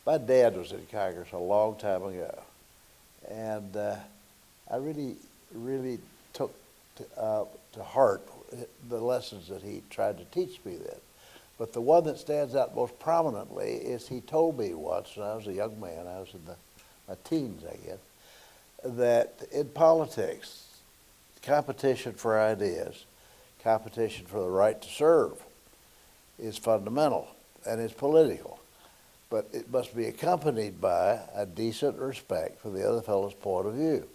My dad was in Congress a long time ago, and I really took to heart the lessons that he tried to teach me then. But the one that stands out most prominently is he told me once, when I was a young man, I was in my teens, I guess, that in politics, competition for ideas, competition for the right to serve is fundamental and is political. But it must be accompanied by a decent respect for the other fellow's point of view.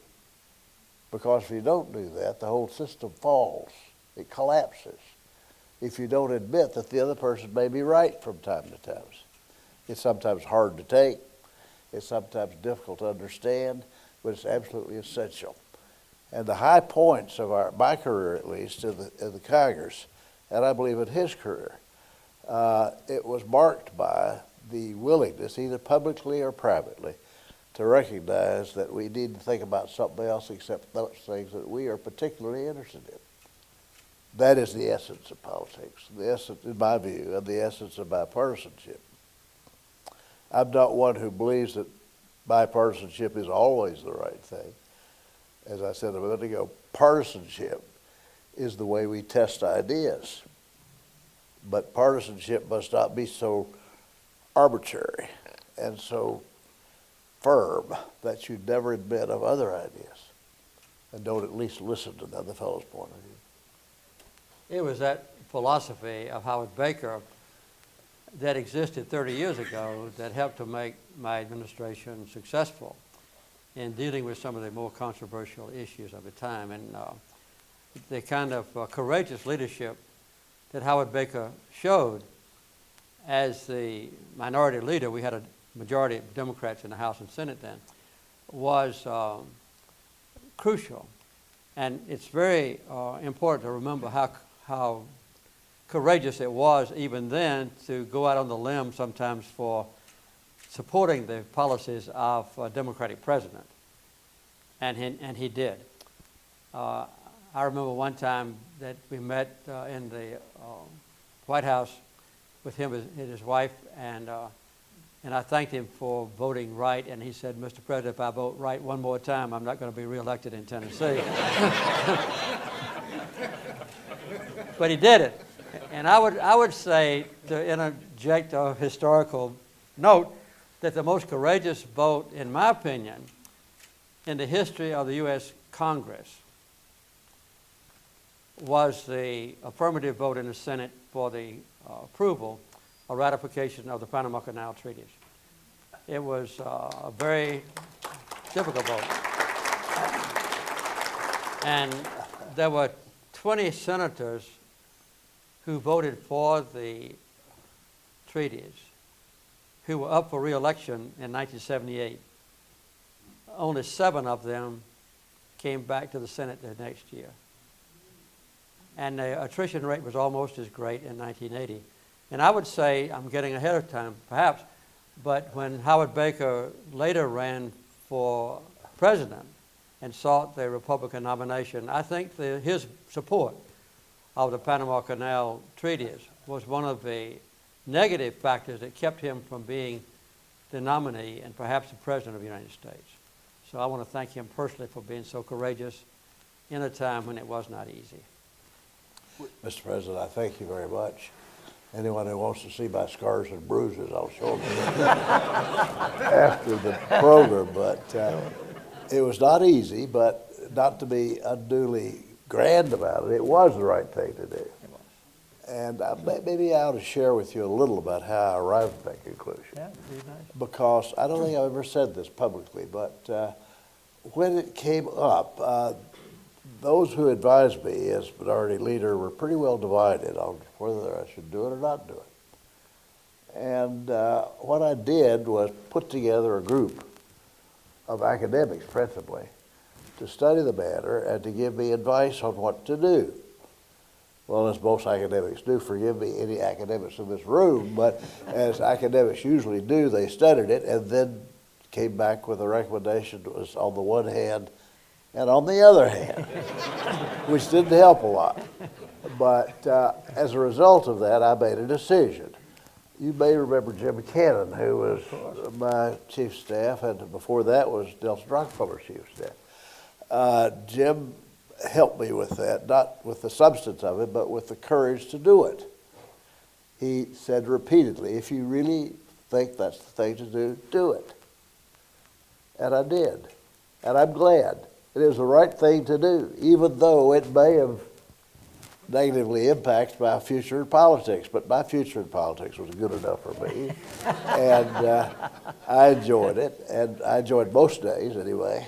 Because if you don't do that, the whole system falls. It collapses. If you don't admit that the other person may be right from time to time. It's sometimes hard to take. It's sometimes difficult to understand, but it's absolutely essential. And the high points of my career, at least, in the Congress, and I believe in his career, it was marked by the willingness, either publicly or privately, to recognize that we need to think about something else except those things that we are particularly interested in. That is the essence of politics, the essence, in my view, of the essence of bipartisanship. I'm not one who believes that bipartisanship is always the right thing. As I said a minute ago, partisanship is the way we test ideas. But partisanship must not be so arbitrary and so firm that you never admit of other ideas and don't at least listen to the other fellow's point of view. It was that philosophy of Howard Baker that existed 30 years ago that helped to make my administration successful in dealing with some of the more controversial issues of the time. And the kind of courageous leadership that Howard Baker showed as the minority leader, we had a majority of Democrats in the House and Senate then, was crucial. And it's very important to remember how courageous it was even then to go out on the limb sometimes for supporting the policies of a Democratic president. And he did. I remember one time that we met in the White House with him and his wife, and I thanked him for voting right, and he said, "Mr. President, if I vote right one more time, I'm not going to be reelected in Tennessee." But he did it. And I would say, to interject a historical note, that the most courageous vote, in my opinion, in the history of the U.S. Congress was the affirmative vote in the Senate for the approval or ratification of the Panama Canal Treaties. It was a very difficult vote. And there were 20 senators who voted for the treaties who were up for re-election in 1978. Only 7 of them came back to the Senate the next year. And the attrition rate was almost as great in 1980. And I would say, I'm getting ahead of time perhaps, but when Howard Baker later ran for president and sought the Republican nomination, I think his support of the Panama Canal Treaties was one of the negative factors that kept him from being the nominee and perhaps the president of the United States. So I want to thank him personally for being so courageous in a time when it was not easy. Mr. President, I thank you very much. Anyone who wants to see my scars and bruises, I'll show them after the program. But it was not easy, but not to be unduly grand about it. It was the right thing to do. And maybe I ought to share with you a little about how I arrived at that conclusion. Yeah, that'd be nice. Because I don't think I've ever said this publicly, but when it came up, those who advised me as minority leader were pretty well divided on whether I should do it or not do it. And what I did was put together a group of academics, principally, to study the matter and to give me advice on what to do. Well, as most academics do, forgive me, any academics in this room, but as academics usually do, they studied it and then came back with a recommendation that was on the one hand and on the other hand, which didn't help a lot. But as a result of that, I made a decision You may remember Jim Cannon, who was my chief of staff, and before that was Nelson Rockefeller's chief of staff. Jim helped me with that, not with the substance of it, but with the courage to do it. He said repeatedly, if you really think that's the thing to do, do it. And I did. And I'm glad. It is the right thing to do, even though it may have negatively impacted my future in politics. But my future in politics was good enough for me. And I enjoyed it. And I enjoyed most days, anyway.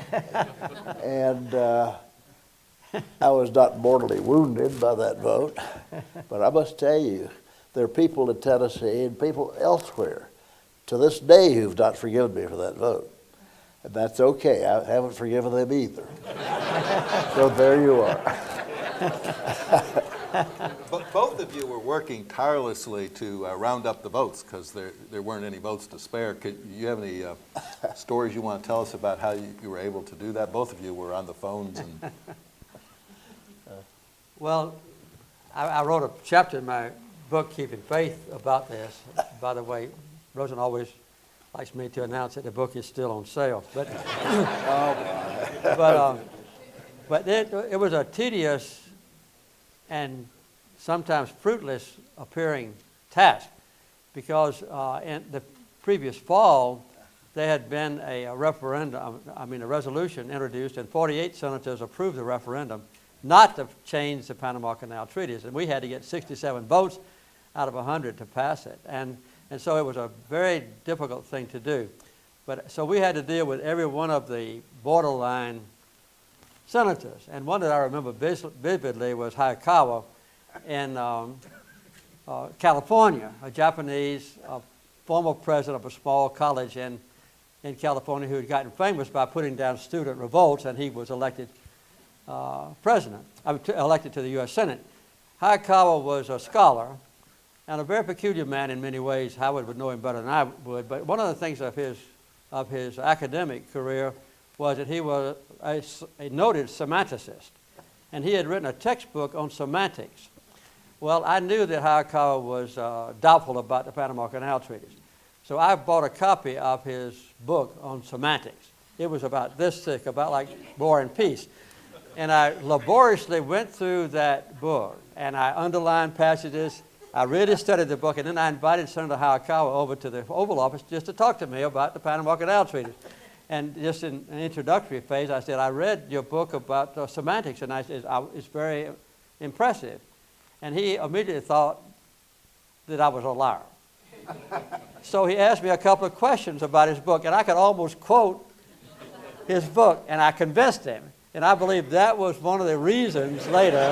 And I was not mortally wounded by that vote. But I must tell you, there are people in Tennessee and people elsewhere to this day who've not forgiven me for that vote. And that's okay. I haven't forgiven them either. So there you are. But both of you were working tirelessly to round up the votes because there weren't any votes to spare. Could you have any stories you want to tell us about how you were able to do that? Both of you were on the phones. And Well, I wrote a chapter in my book, Keeping Faith, about this. By the way, Rosen always likes me to announce that the book is still on sale. But but it was a tedious and sometimes fruitless appearing task because in the previous fall there had been a resolution introduced, and 48 senators approved the referendum not to change the Panama Canal Treaties, and we had to get 67 votes out of 100 to pass it, and so it was a very difficult thing to do. But so we had to deal with every one of the borderline senators, and one that I remember vividly was Hayakawa in California, a Japanese former president of a small college in California who had gotten famous by putting down student revolts, and he was elected elected to the U.S. Senate. Hayakawa was a scholar and a very peculiar man in many ways. Howard would know him better than I would, but one of the things of his academic career was that he was a noted semanticist, and he had written a textbook on semantics. Well, I knew that Hayakawa was doubtful about the Panama Canal Treaties, so I bought a copy of his book on semantics. It was about this thick, about like War and Peace. And I laboriously went through that book, and I underlined passages. I really studied the book, and then I invited Senator Hayakawa over to the Oval Office just to talk to me about the Panama Canal Treaties. And just in an introductory phase, I said, I read your book about semantics, and I said, it's very impressive. And he immediately thought that I was a liar. So he asked me a couple of questions about his book, and I could almost quote his book, and I convinced him. And I believe that was one of the reasons later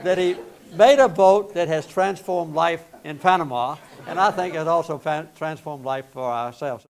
that he made a vote that has transformed life in Panama, and I think it also transformed life for ourselves.